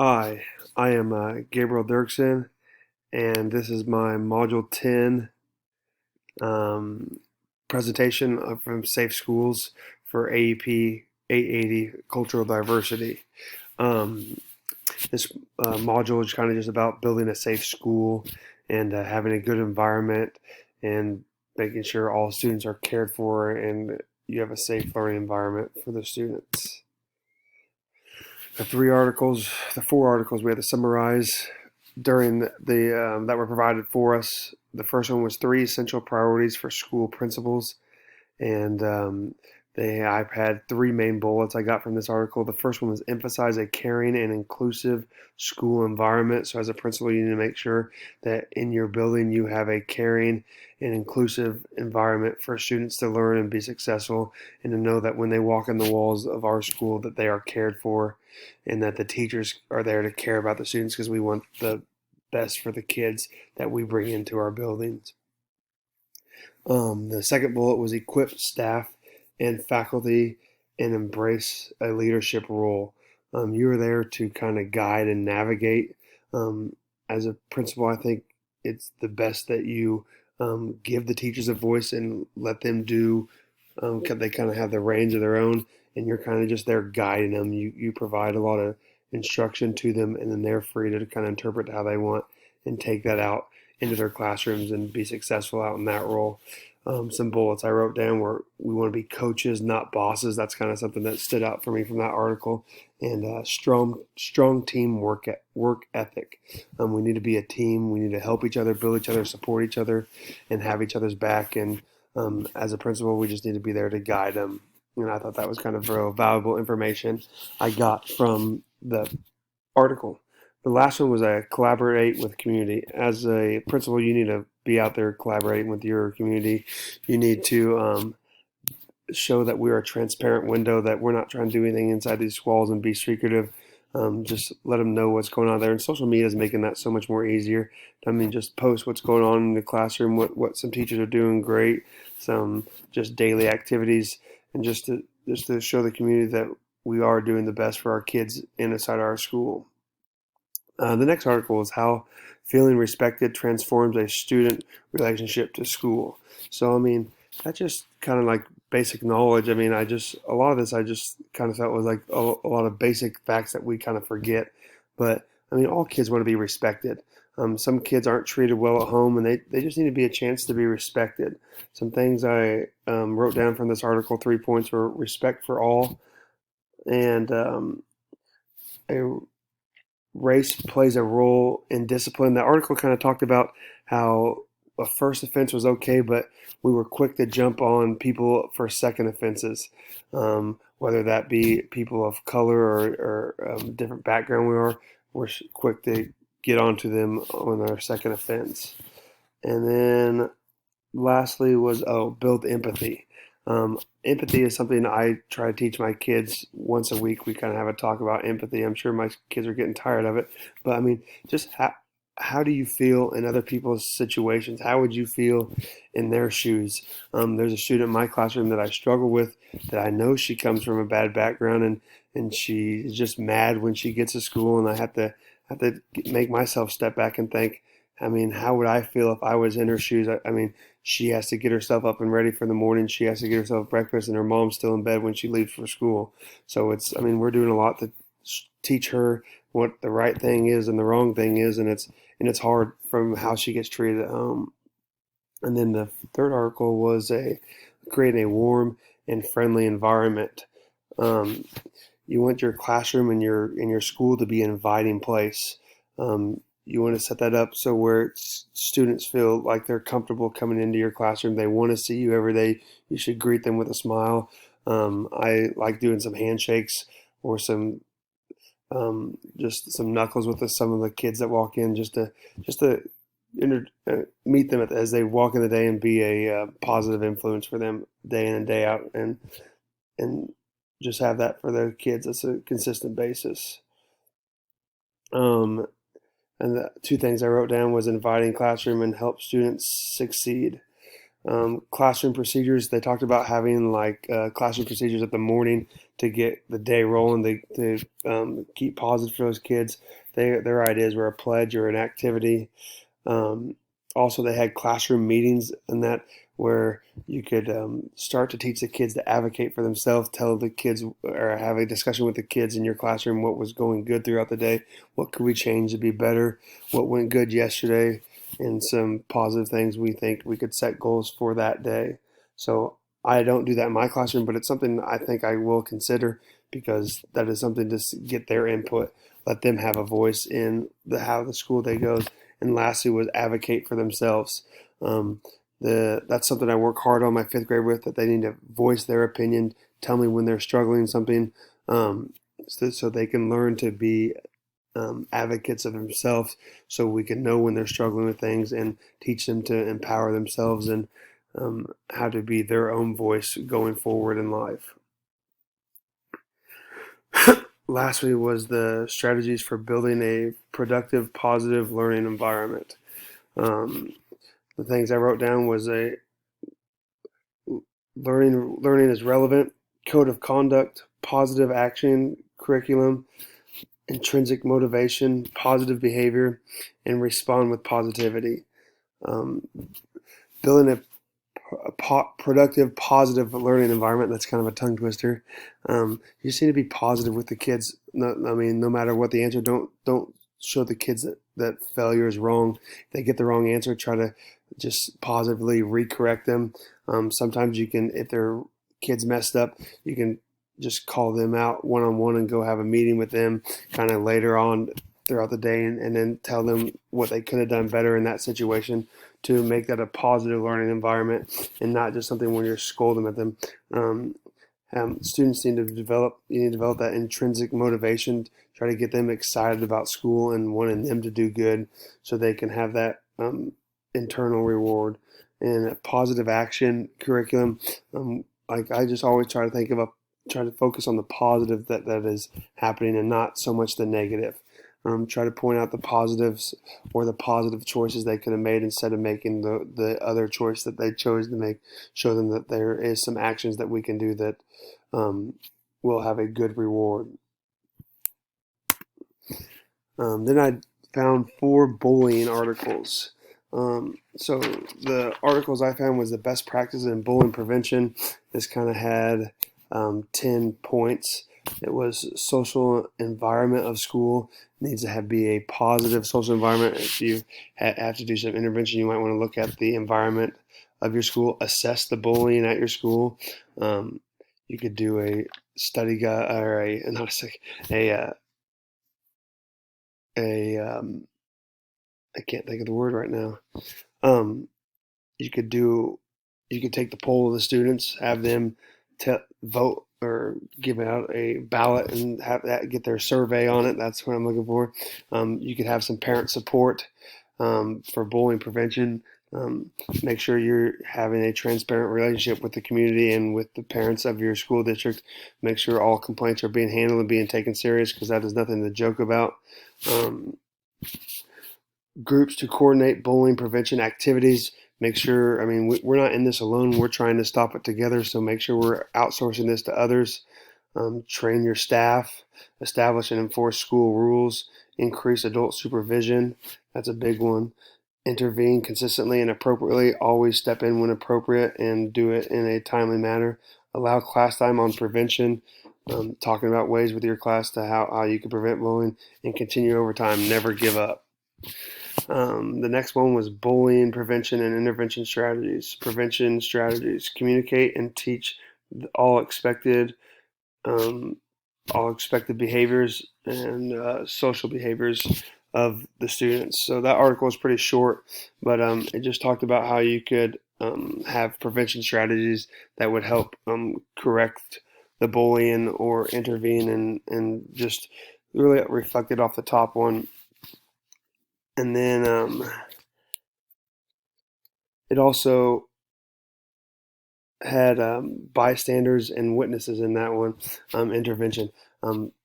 Hi, I am Gabriel Dirksen, and this is my Module 10 um, presentation from Safe Schools for AEP 880 Cultural Diversity. Um, this module is kind of just about building a safe school and having a good environment and making sure all students are cared for and you have a safe learning environment for the students. The four articles we had to summarize during the that were provided for us. The first one was three essential priorities for school principals, and I've had three main bullets I got from this article. The first one was emphasize a caring and inclusive school environment. So as a principal, you need to make sure that in your building you have a caring and inclusive environment for students to learn and be successful, and to know that when they walk in the walls of our school that they are cared for, and that the teachers are there to care about the students because we want the best for the kids that we bring into our buildings. The second bullet was equip staff and faculty and embrace a leadership role. You are there to kind of guide and navigate. Um, as a principal, I think it's the best that you give the teachers a voice and let them do. They kind of have the reins of their own, and you're kind of just there guiding them. You provide a lot of instruction to them, and then they're free to kind of interpret how they want and take that out into their classrooms and be successful out in that role. Some bullets I wrote down were we want to be coaches, not bosses. That's kind of something that stood out for me from that article. And strong team work ethic. We need to be a team. We need to help each other, build each other, support each other, and have each other's back. And as a principal, we just need to be there to guide them. And I thought that was kind of real valuable information I got from the article. The last one was collaborate with community. As a principal, you need to be out there collaborating with your community. You need to show that we're a transparent window, that we're not trying to do anything inside these walls and be secretive. Just let them know what's going on there. And social media is making that so much more easier. I mean, just post what's going on in the classroom, what some teachers are doing great, some just daily activities, and just to show the community that we are doing the best for our kids inside our school. The next article is how feeling respected transforms a student relationship to school. So, I mean, that just kind of like basic knowledge. I mean, a lot of this I just kind of felt was like a lot of basic facts that we kind of forget. But, I mean, all kids want to be respected. Some kids aren't treated well at home and they just need to be a chance to be respected. Some things I wrote down from this article, 3 points, were respect for all and a race plays a role in discipline. The article kind of talked about how a first offense was okay, but we were quick to jump on people for second offenses, whether that be people of color or different background we are. We're quick to get onto them on their second offense. And then lastly was build empathy. Empathy is something I try to teach my kids once a week. We kind of have a talk about empathy. I'm sure my kids are getting tired of it, but I mean, just how do you feel in other people's situations? How would you feel in their shoes? There's a student in my classroom that I struggle with, that I know she comes from a bad background, and she is just mad when she gets to school, and I have to make myself step back and think. I mean, how would I feel if I was in her shoes? I mean, she has to get herself up and ready for the morning. She has to get herself breakfast, and her mom's still in bed when she leaves for school. So I mean, we're doing a lot to teach her what the right thing is and the wrong thing is, and it's hard from how she gets treated at home. And then the third article was a creating a warm and friendly environment. Um, you want your classroom and your school to be an inviting place. You want to set that up so where students feel like they're comfortable coming into your classroom. They want to see you every day. You should greet them with a smile. I like doing some handshakes or some just some knuckles with some of the kids that walk in, just to meet them as they walk in the day and be a positive influence for them day in and day out, and just have that for their kids as a consistent basis. Um, and the two things I wrote down was inviting classroom and help students succeed. Classroom procedures. They talked about having like classroom procedures at the morning to get the day rolling, to keep positive for those kids. Their ideas were a pledge or an activity. Um, Also, they had classroom meetings and that where you could start to teach the kids to advocate for themselves, tell the kids or have a discussion with the kids in your classroom what was going good throughout the day, what could we change to be better, what went good yesterday, and some positive things we think we could set goals for that day. So I don't do that in my classroom, but it's something I think I will consider because that is something to get their input, let them have a voice in how the school day goes, and lastly was advocate for themselves. Um, that's something I work hard on my fifth grade with, that they need to voice their opinion, tell me when they're struggling something, so they can learn to be advocates of themselves, so we can know when they're struggling with things and teach them to empower themselves and how to be their own voice going forward in life. Lastly was the strategies for building a productive, positive learning environment. Um, the things I wrote down was a learning is relevant, code of conduct, positive action, curriculum, intrinsic motivation, positive behavior, and respond with positivity. Um, Building productive, positive learning environment. That's kind of a tongue twister. You just need to be positive with the kids. No, I mean, no matter what the answer, don't show the kids that failure is wrong. If they get the wrong answer, try to just positively recorrect them. Sometimes you can, if their kids messed up, you can just call them out one on one and go have a meeting with them kind of later on throughout the day, and then tell them what they could have done better in that situation to make that a positive learning environment and not just something where you're scolding at them. Um, Students need to develop that intrinsic motivation, try to get them excited about school and wanting them to do good so they can have that internal reward. And a positive action curriculum, like I just always try to focus on the positive that is happening and not so much the negative. Try to point out the positives or the positive choices they could have made instead of making the other choice that they chose to make. Show them that there is some actions that we can do that um, will have a good reward. Then I found four bullying articles. So the articles I found was the best practices in bullying prevention. This kind of had 10 points. It was social environment of school needs to be a positive social environment. If you have to do some intervention, you might want to look at the environment of your school, assess the bullying at your school. Um, you could do a study guide or a not a study, a I can't think of the word right now. Um, you could do you could take the poll of the students, have them vote or give out a ballot and have that get their survey on it. That's what I'm looking for. You could have some parent support for bullying prevention. Um, Make sure you're having a transparent relationship with the community and with the parents of your school district. Make sure all complaints are being handled and being taken serious, because that is nothing to joke about. Um, Groups to coordinate bullying prevention activities. Make sure, I mean, we're not in this alone. We're trying to stop it together. So make sure we're outsourcing this to others. Train your staff, establish and enforce school rules, increase adult supervision. That's a big one. Intervene consistently and appropriately. Always step in when appropriate and do it in a timely manner. Allow class time on prevention. Talking about ways with your class to how you can prevent bullying and continue over time. Never give up. The next one was bullying prevention and intervention strategies. Prevention strategies: communicate and teach all expected um, all expected behaviors and social behaviors of the students. So that article is pretty short, but it just talked about how you could have prevention strategies that would help correct the bullying or intervene, and just really reflected off the top one. And then it also had bystanders and witnesses in that one intervention.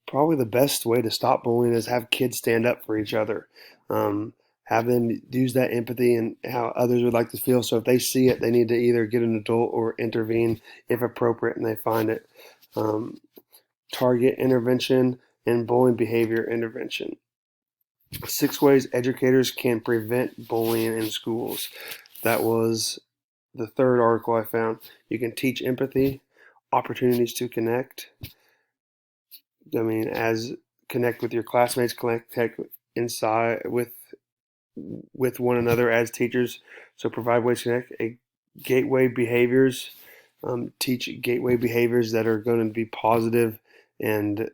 Probably the best way to stop bullying is have kids stand up for each other. have them use that empathy and how others would like to feel. So if they see it, they need to either get an adult or intervene if appropriate and they find it. Um, Target intervention and bullying behavior intervention. 6 ways educators can prevent bullying in schools. That was the third article I found. You can teach empathy, opportunities to connect. I mean, as connect with your classmates, connect inside with one another as teachers. So provide ways to connect. Gateway behaviors. Teach gateway behaviors that are going to be positive and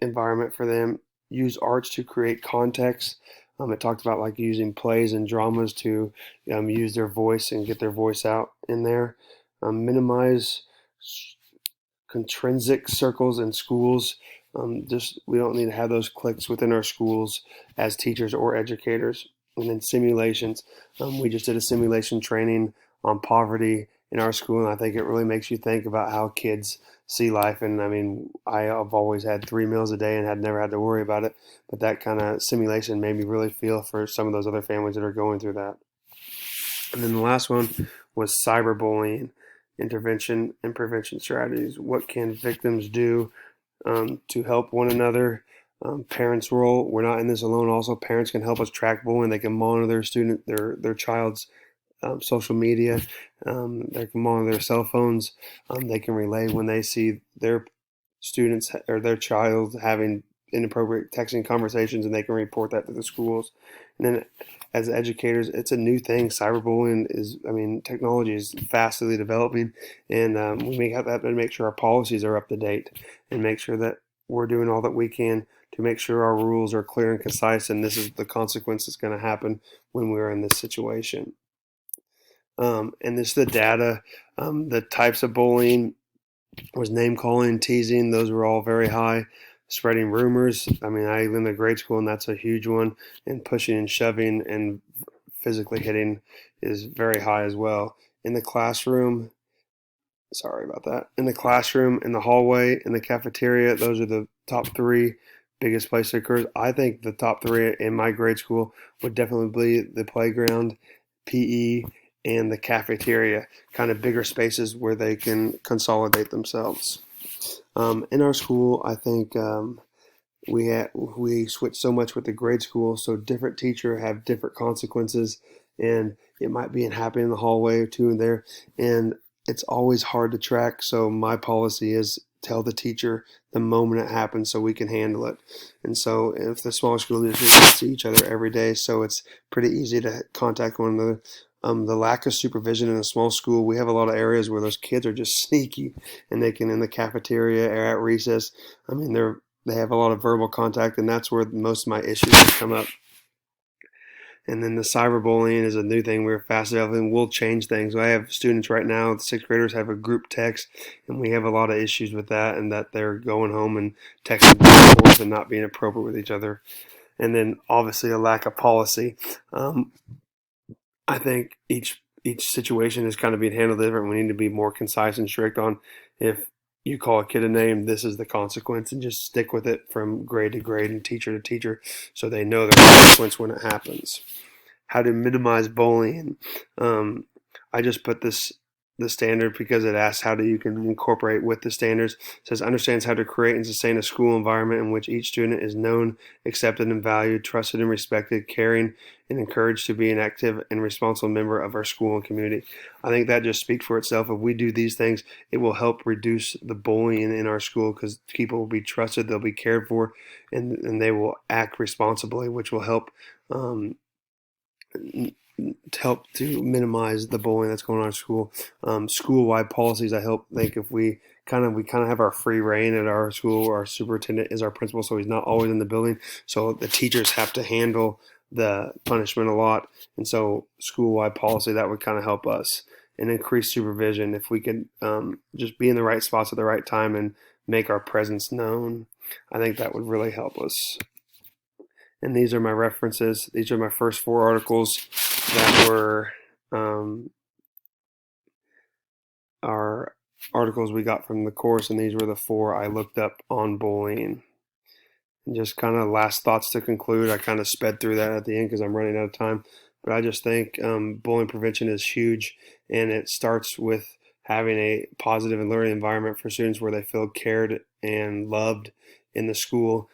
environment for them. Use arts to create context. It talked about like using plays and dramas to use their voice and get their voice out in there. Minimize intrinsic circles in schools. Just we don't need to have those cliques within our schools as teachers or educators. And then simulations. We just did a simulation training on poverty in our school, and I think it really makes you think about how kids see life. And I mean, I have always had 3 meals a day and had never had to worry about it, but that kind of simulation made me really feel for some of those other families that are going through that. And then the last one was cyberbullying intervention and prevention strategies. What can victims do to help one another? Parents' role. We're not in this alone. Also, parents can help us track bullying. They can monitor their child's social media. They can monitor their cell phones. They can relay when they see their students or their child having inappropriate texting conversations, and they can report that to the schools. And then, as educators, it's a new thing. Cyberbullying is, I mean, technology is fastly developing, and we have to make sure our policies are up to date and make sure that we're doing all that we can to make sure our rules are clear and concise, and this is the consequence that's going to happen when we're in this situation. And this is the data, the types of bullying was name calling, teasing. Those were all very high. Spreading rumors. I mean, I went to grade school, and that's a huge one. And pushing and shoving and physically hitting is very high as well. In the classroom, sorry about that. In the classroom, in the hallway, in the cafeteria, those are the top three biggest places it occurs. I think the top three in my grade school would definitely be the playground, PE, and the cafeteria, kind of bigger spaces where they can consolidate themselves. In our school, I think we switch so much with the grade school, so different teacher have different consequences, and it might be happening in the hallway or two in there, and it's always hard to track. So my policy is tell the teacher the moment it happens so we can handle it. And so if the smaller school districts see each other every day, so it's pretty easy to contact one another. The lack of supervision in a small school, we have a lot of areas where those kids are just sneaky, and they can in the cafeteria or at recess. I mean, they have a lot of verbal contact, and that's where most of my issues come up. And then the cyberbullying is a new thing we're fast developing. We'll change things. I have students right now, the sixth graders have a group text, and we have a lot of issues with that, and that they're going home and texting back and forth and not being appropriate with each other. And then obviously a lack of policy. Um, I think each situation is kind of being handled different. We need to be more concise and strict on if you call a kid a name, this is the consequence, and just stick with it from grade to grade and teacher to teacher so they know the consequence when it happens. How to minimize bullying. Um, I just put the standard because it asks how do you can incorporate with the standards. It says understands how to create and sustain a school environment in which each student is known, accepted, and valued, trusted and respected, caring and encouraged to be an active and responsible member of our school and community. I think that just speaks for itself. If we do these things, it will help reduce the bullying in our school because people will be trusted, they'll be cared for, and they will act responsibly, which will um, help to minimize the bullying that's going on in school. School-wide policies. I think if we kind of have our free reign at our school. Our superintendent is our principal, so he's not always in the building. So the teachers have to handle the punishment a lot, and so school-wide policy that would kind of help us and increase supervision if we could just be in the right spots at the right time and make our presence known. I think that would really help us. And these are my references. These are my first 4 articles that were our articles we got from the course, and these were the 4 I looked up on bullying. And just kind of last thoughts to conclude. I kind of sped through that at the end because I'm running out of time. But I just think bullying prevention is huge, and it starts with having a positive and learning environment for students where they feel cared and loved in the school.